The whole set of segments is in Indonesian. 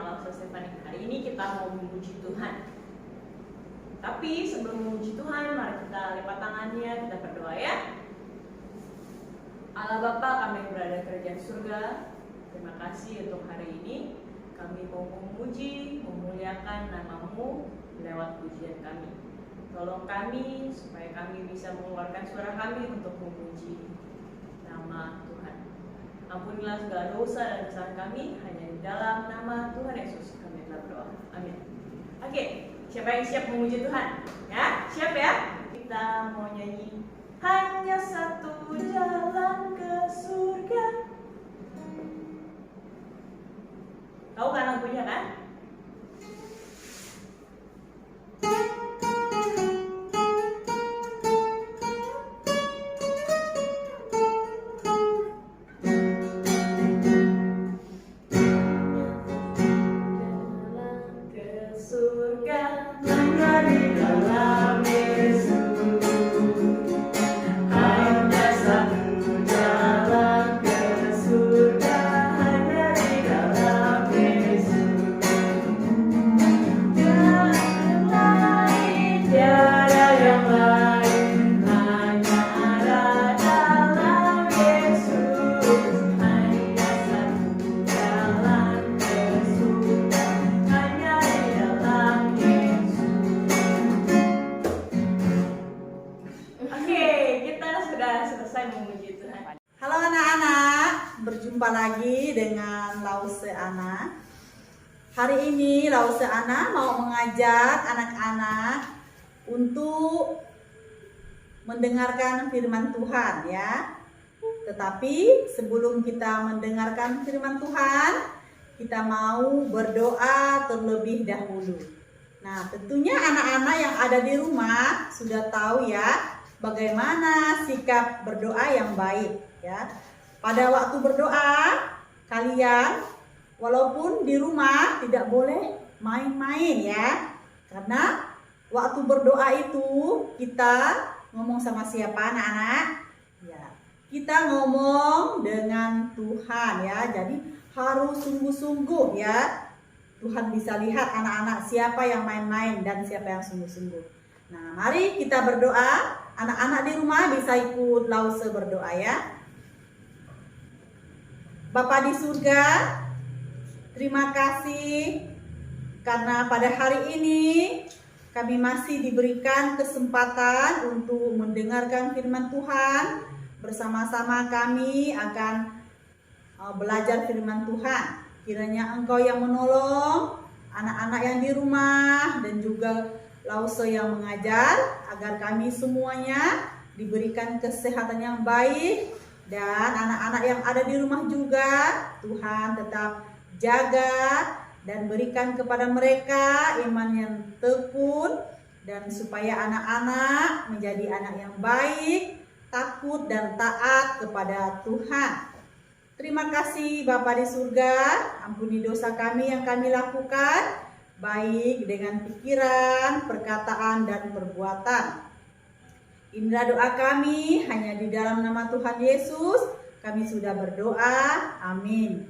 nama Lause Stephanie. Hari ini kita mau memuji Tuhan. Tapi sebelum memuji Tuhan, mari kita lipat tangannya, kita berdoa ya. Allah Bapa kami yang berada di kerajaan surga, terima kasih untuk hari ini. Kami mau memuji, memuliakan nama-Mu lewat pujian kami. Tolong kami supaya kami bisa mengeluarkan suara kami untuk memuji nama Tuhan. Ampunilah segala dosa dan kesalahan kami, hanya di dalam nama Tuhan Yesus kami telah berdoa. Amin. Oke, siapa yang siap memuji Tuhan? Ya, siap ya? Kita mau nyanyi hanya satu jalan ke surga. Tahu kan lagunya kan? Halo anak-anak, berjumpa lagi dengan Lause Ana. Hari ini Lause Ana mau mengajak anak-anak untuk mendengarkan firman Tuhan ya. Tetapi sebelum kita mendengarkan firman Tuhan, kita mau berdoa terlebih dahulu. Nah, tentunya anak-anak yang ada di rumah sudah tahu ya bagaimana sikap berdoa yang baik ya. Pada waktu berdoa, kalian walaupun di rumah tidak boleh main-main ya. Karena waktu berdoa itu kita ngomong sama siapa anak-anak? Ya, kita ngomong dengan Tuhan ya. Jadi harus sungguh-sungguh ya. Tuhan bisa lihat anak-anak siapa yang main-main dan siapa yang sungguh-sungguh. Nah, mari kita berdoa. Anak-anak di rumah bisa ikut Lause berdoa ya. Bapa di surga, terima kasih karena pada hari ini kami masih diberikan kesempatan untuk mendengarkan firman Tuhan. Bersama-sama kami akan belajar firman Tuhan. Kiranya Engkau yang menolong anak-anak yang di rumah dan juga Lause yang mengajar agar kami semuanya diberikan kesehatan yang baik dan anak-anak yang ada di rumah juga Tuhan tetap jaga dan berikan kepada mereka iman yang tekun dan supaya anak-anak menjadi anak yang baik, takut dan taat kepada Tuhan. Terima kasih Bapa di surga, ampuni dosa kami yang kami lakukan baik dengan pikiran, perkataan, dan perbuatan. Inilah doa kami, hanya di dalam nama Tuhan Yesus kami sudah berdoa, amin.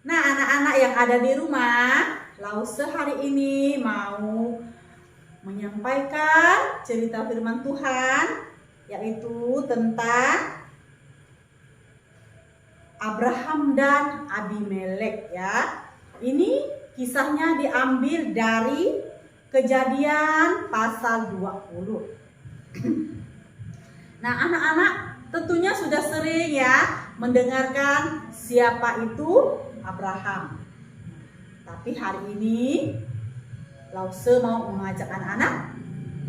Nah anak-anak yang ada di rumah, Lause hari ini mau menyampaikan cerita firman Tuhan, yaitu tentang Abraham dan Abimelek ya. Ini kisahnya diambil dari Kejadian pasal 20. Nah anak-anak tentunya sudah sering ya mendengarkan siapa itu Abraham. Tapi hari ini Lause mau mengajak anak-anak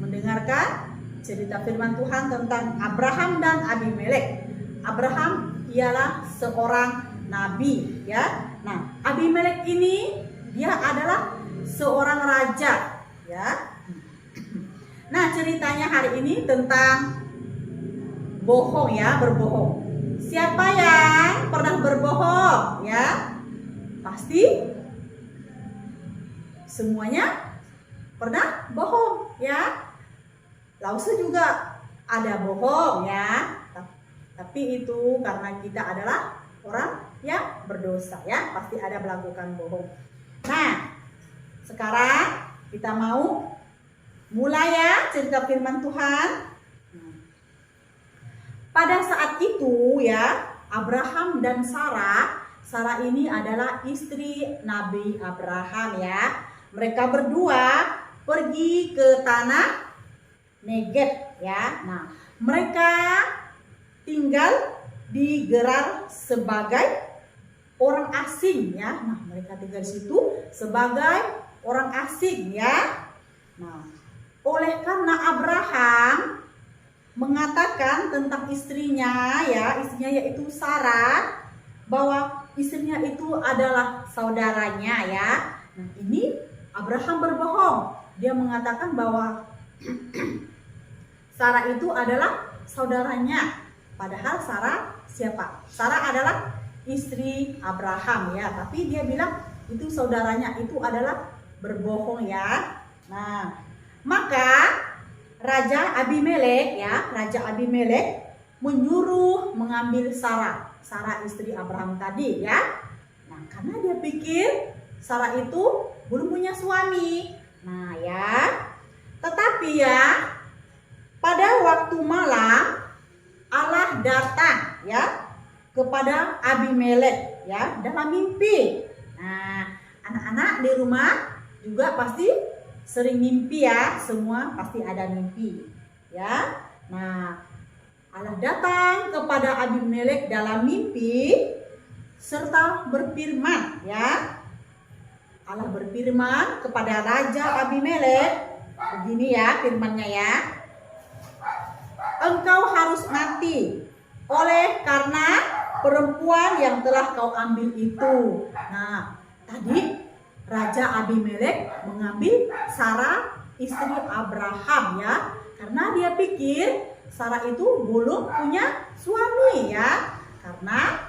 mendengarkan cerita firman Tuhan tentang Abraham dan Abimelek. Abraham ialah seorang nabi ya. Nah Abimelek ini dia adalah seorang raja ya. Nah ceritanya hari ini tentang bohong ya, berbohong. Siapa yang pernah berbohong ya? Pasti semuanya pernah bohong ya. Lause juga ada bohong ya. Tapi itu karena kita adalah orang yang berdosa ya, pasti ada melakukan bohong. Nah, sekarang kita mau mulai ya cerita firman Tuhan. Pada saat itu ya, Abraham dan Sarah ini adalah istri Nabi Abraham ya. Mereka berdua pergi ke tanah Negev ya. Nah, mereka tinggal di Gerar sebagai orang asing ya. Nah, mereka tinggal di situ sebagai orang asing ya. Nah, oleh karena Abraham mengatakan tentang istrinya ya, istrinya yaitu Sarah, bahwa istrinya itu adalah saudaranya ya. Nah, ini Abraham berbohong. Dia mengatakan bahwa Sarah itu adalah saudaranya. Padahal Sarah siapa? Sarah adalah istri Abraham ya, tapi dia bilang itu saudaranya, itu adalah berbohong ya. Nah, maka Raja Abimelek ya, Raja Abimelek menyuruh mengambil Sarah istri Abraham tadi ya. Nah, karena dia pikir Sarah itu belum punya suami. Nah ya, tetapi ya pada waktu malam Allah datang ya kepada Abimelek ya dalam mimpi. Nah, anak-anak di rumah juga pasti sering mimpi ya, semua pasti ada mimpi ya. Nah, Allah datang kepada Abimelek dalam mimpi serta berfirman ya. Allah berfirman kepada Raja Abimelek begini ya firman-Nya ya. Engkau harus mati oleh karena perempuan yang telah kau ambil itu. Nah, tadi Raja Abimelek mengambil Sarah istri Abraham ya, karena dia pikir Sarah itu belum punya suami ya. Karena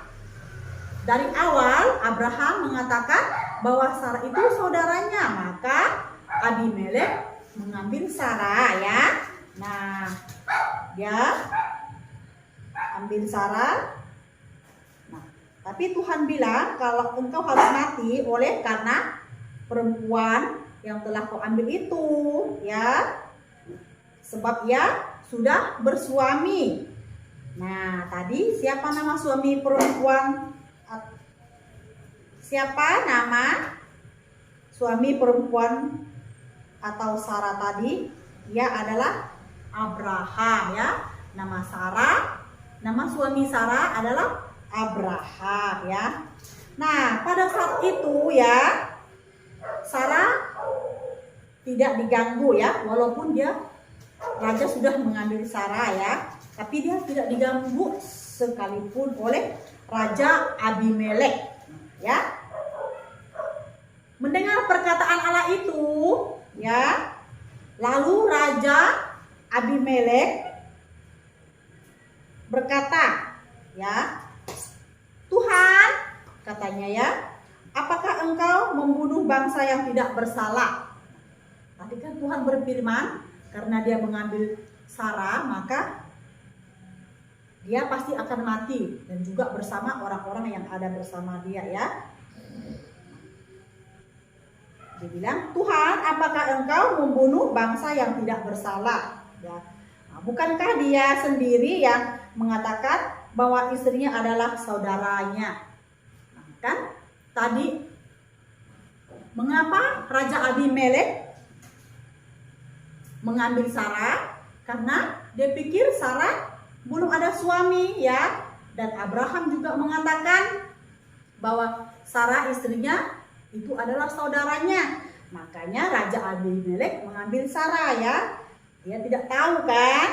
dari awal Abraham mengatakan bahwa Sarah itu saudaranya, maka Abimelek mengambil Sarah ya. Nah, dia ambil Sarah. Nah, tapi Tuhan bilang kalau engkau harus mati oleh karena perempuan yang telah kau ambil itu ya, sebab ia sudah bersuami. Nah, tadi siapa nama suami perempuan? Siapa nama suami perempuan atau Sarah tadi? Ia adalah Abraham ya. Nama Sarah, nama suami Sarah adalah Abraham ya. Nah, pada saat itu ya Sarah tidak diganggu ya, walaupun raja sudah mengambil Sarah ya, tapi dia tidak diganggu sekalipun oleh Raja Abimelek ya. Mendengar perkataan Allah itu ya, lalu Raja Abimelek berkata ya, Tuhan, katanya ya, apakah engkau membunuh bangsa yang tidak bersalah? Tadi kan Tuhan berfirman, karena dia mengambil Sarah, maka dia pasti akan mati dan juga bersama orang-orang yang ada bersama dia ya. Dia bilang, Tuhan, apakah engkau membunuh bangsa yang tidak bersalah? Ya. Nah, bukankah dia sendiri yang mengatakan bahwa istrinya adalah saudaranya? Nah, kan tadi mengapa Raja Abimelek mengambil Sarah? Karena dia pikir Sarah belum ada suami ya. Dan Abraham juga mengatakan bahwa Sarah istrinya itu adalah saudaranya. Makanya Raja Abimelek mengambil Sarah ya. Dia tidak tahu kan.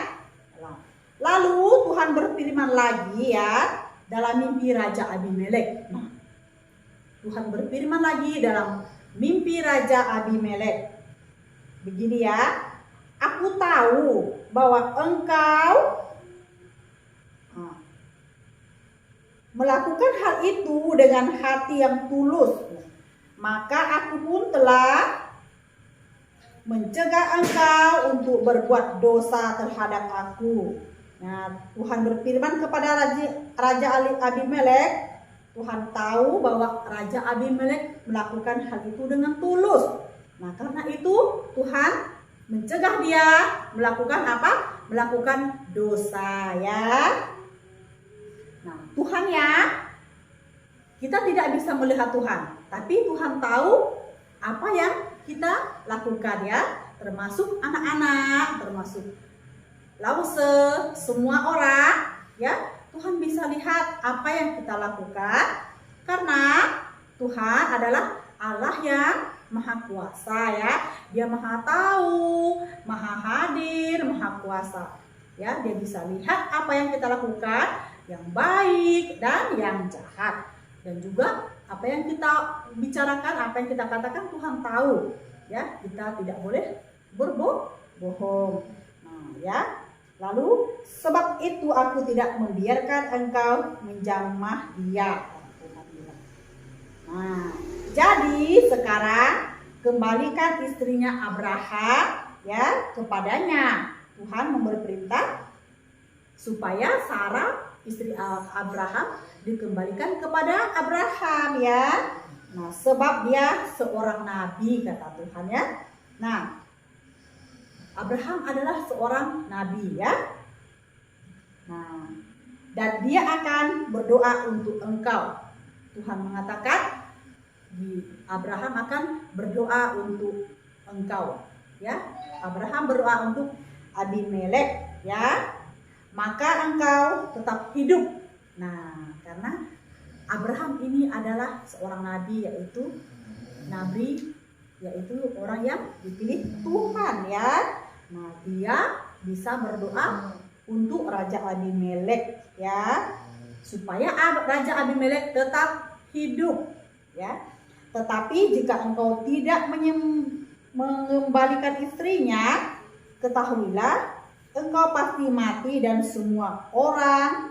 Lalu Tuhan berfirman lagi ya dalam mimpi Raja Abimelek. Nah, Tuhan berfirman lagi dalam mimpi Raja Abimelek. Begini ya, aku tahu bahwa engkau melakukan hal itu dengan hati yang tulus. Maka aku pun telah mencegah engkau untuk berbuat dosa terhadap aku. Nah, Tuhan berfirman kepada Raja Abimelek, Tuhan tahu bahwa Raja Abimelek melakukan hal itu dengan tulus. Nah, karena itu Tuhan mencegah dia melakukan apa? Melakukan dosa, ya. Nah, Tuhan ya, kita tidak bisa melihat Tuhan, tapi Tuhan tahu apa yang kita lakukan, ya, termasuk anak-anak, termasuk lause, semua orang, ya. Tuhan bisa lihat apa yang kita lakukan karena Tuhan adalah Allah yang Maha Kuasa, ya. Dia Maha tahu, Maha hadir, Maha Kuasa, ya. Dia bisa lihat apa yang kita lakukan, yang baik dan yang jahat, dan juga apa yang kita bicarakan, apa yang kita katakan Tuhan tahu, ya. Kita tidak boleh berbohong. Nah, ya. Lalu sebab itu aku tidak membiarkan engkau menjamah dia. Nah, jadi sekarang kembalikan istrinya Abraham, ya, kepadanya. Tuhan memberi perintah supaya Sarah istri Abraham dikembalikan kepada Abraham, ya. Nah, sebab dia seorang nabi, kata Tuhan, ya. Nah, Abraham adalah seorang nabi, ya. Nah, dan dia akan berdoa untuk engkau. Tuhan mengatakan Abraham akan berdoa untuk engkau, ya. Abraham berdoa untuk Abimelek, ya. Maka engkau tetap hidup. Nah, karena Abraham ini adalah seorang nabi, yaitu orang yang dipilih Tuhan, ya. Nah, dia bisa berdoa untuk Raja Abimelek, ya, supaya Raja Abimelek tetap hidup, ya. Tetapi jika engkau tidak mengembalikan istrinya, ketahuilah engkau pasti mati dan semua orang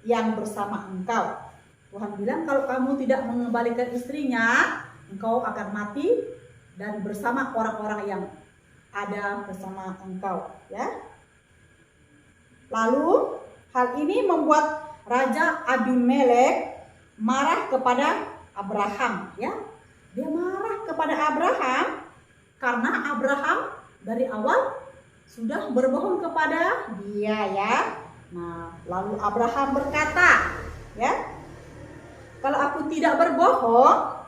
yang bersama engkau. Tuhan bilang kalau kamu tidak mengembalikan istrinya, engkau akan mati dan bersama orang-orang yang ada bersama engkau, ya. Lalu hal ini membuat Raja Abimelek marah kepada Abraham, ya. Dia marah kepada Abraham karena Abraham dari awal sudah berbohong kepada dia, ya. Nah, lalu Abraham berkata, ya, kalau aku tidak berbohong,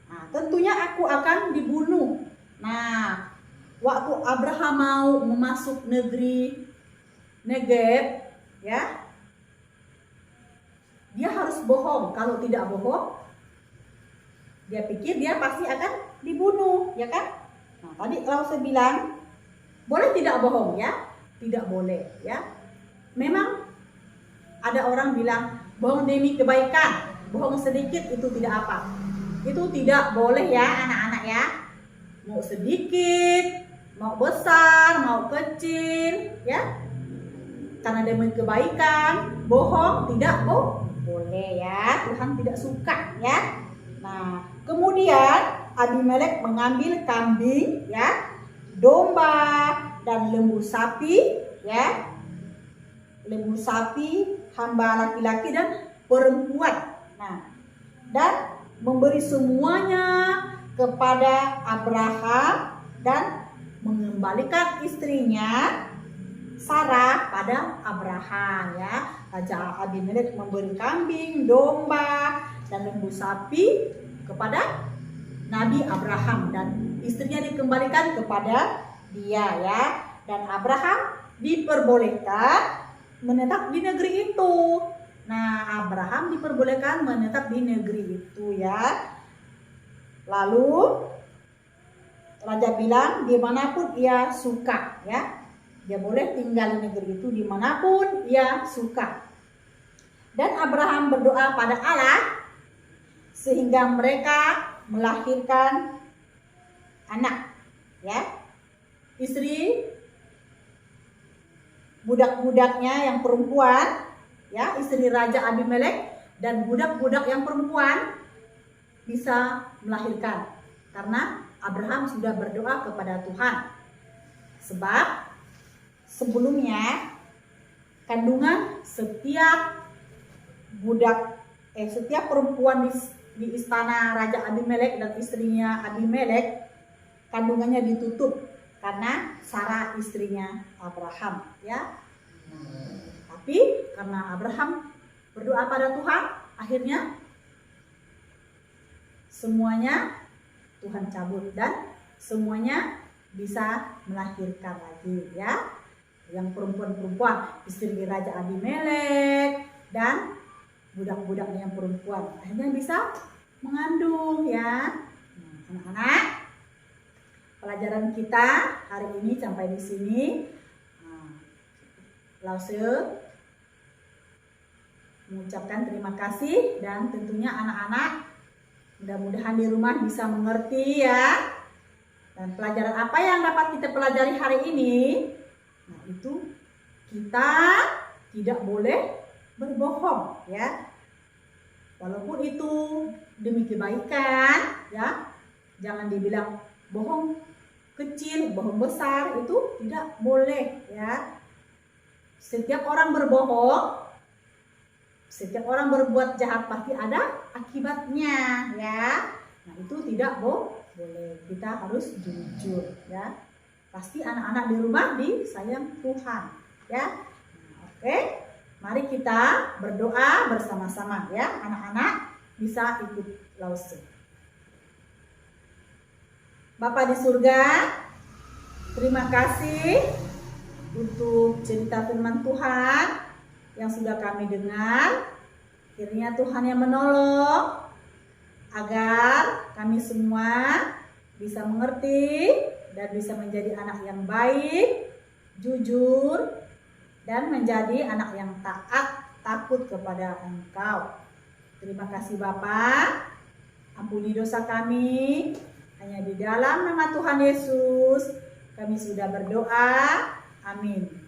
nah, tentunya aku akan dibunuh. Nah, waktu Abraham mau masuk negeri Negeb, ya, dia harus bohong. Kalau tidak bohong, dia pikir dia pasti akan dibunuh, ya kan? Nah, tadi kalau saya bilang, boleh tidak bohong, ya? Tidak boleh, ya. Memang ada orang bilang bohong demi kebaikan, bohong sedikit itu tidak apa. Itu tidak boleh, ya, anak-anak, ya. Mau sedikit, mau besar, mau kecil, ya. Karena demi kebaikan, bohong tidak boleh, ya. Tuhan tidak suka, ya. Nah, kemudian Abimelek mengambil kambing, ya, domba dan lembu sapi, ya. Lembu sapi, hamba laki-laki dan perempuan. Nah, dan memberi semuanya kepada Abraham dan mengembalikan istrinya Sarah pada Abraham, ya. Raja Abimelek memberi kambing, domba dan lembu sapi kepada Nabi Abraham dan istrinya dikembalikan kepada dia, ya. Dan Abraham diperbolehkan menetap di negeri itu. Nah, Abraham diperbolehkan menetap di negeri itu, ya. Lalu Raja bilang dimanapun ia suka, ya. Dia boleh tinggal di negeri itu dimanapun ia suka. Dan Abraham berdoa pada Allah sehingga mereka melahirkan anak, ya. Istri budak-budaknya yang perempuan, ya, istri Raja Abimelek dan budak-budak yang perempuan bisa melahirkan karena Abraham sudah berdoa kepada Tuhan. Sebab sebelumnya kandungan setiap setiap perempuan di istana Raja Abimelek dan istrinya Abimelek kandungannya ditutup karena Sarah istrinya Abraham, ya. Tapi karena Abraham berdoa pada Tuhan, akhirnya semuanya Tuhan cabut dan semuanya bisa melahirkan lagi, ya. Yang perempuan-perempuan istri Raja Abimelek dan budak-budaknya yang perempuan akhirnya bisa mengandung, ya. Anak-anak, pelajaran kita hari ini sampai di sini. Lause mengucapkan terima kasih dan tentunya anak-anak mudah-mudahan di rumah bisa mengerti, ya. Dan pelajaran apa yang dapat kita pelajari hari ini? Nah, itu kita tidak boleh berbohong, ya. Walaupun itu demi kebaikan, ya. Jangan dibilang bohong kecil, bohong besar, itu tidak boleh, ya. Setiap orang berbohong, setiap orang berbuat jahat pasti ada akibatnya, ya. Nah, itu tidak boleh. Kita harus jujur, ya. Pasti anak-anak di rumah disayang Tuhan, ya. Nah, oke. Mari kita berdoa bersama-sama, ya. Anak-anak bisa ikut lause. Bapa di surga, terima kasih untuk cerita firman Tuhan yang sudah kami dengar. Kiranya Tuhan yang menolong agar kami semua bisa mengerti dan bisa menjadi anak yang baik, jujur, dan menjadi anak yang taat, takut kepada Engkau. Terima kasih Bapa. Ampuni dosa kami. Hanya di dalam nama Tuhan Yesus kami sudah berdoa. Amin.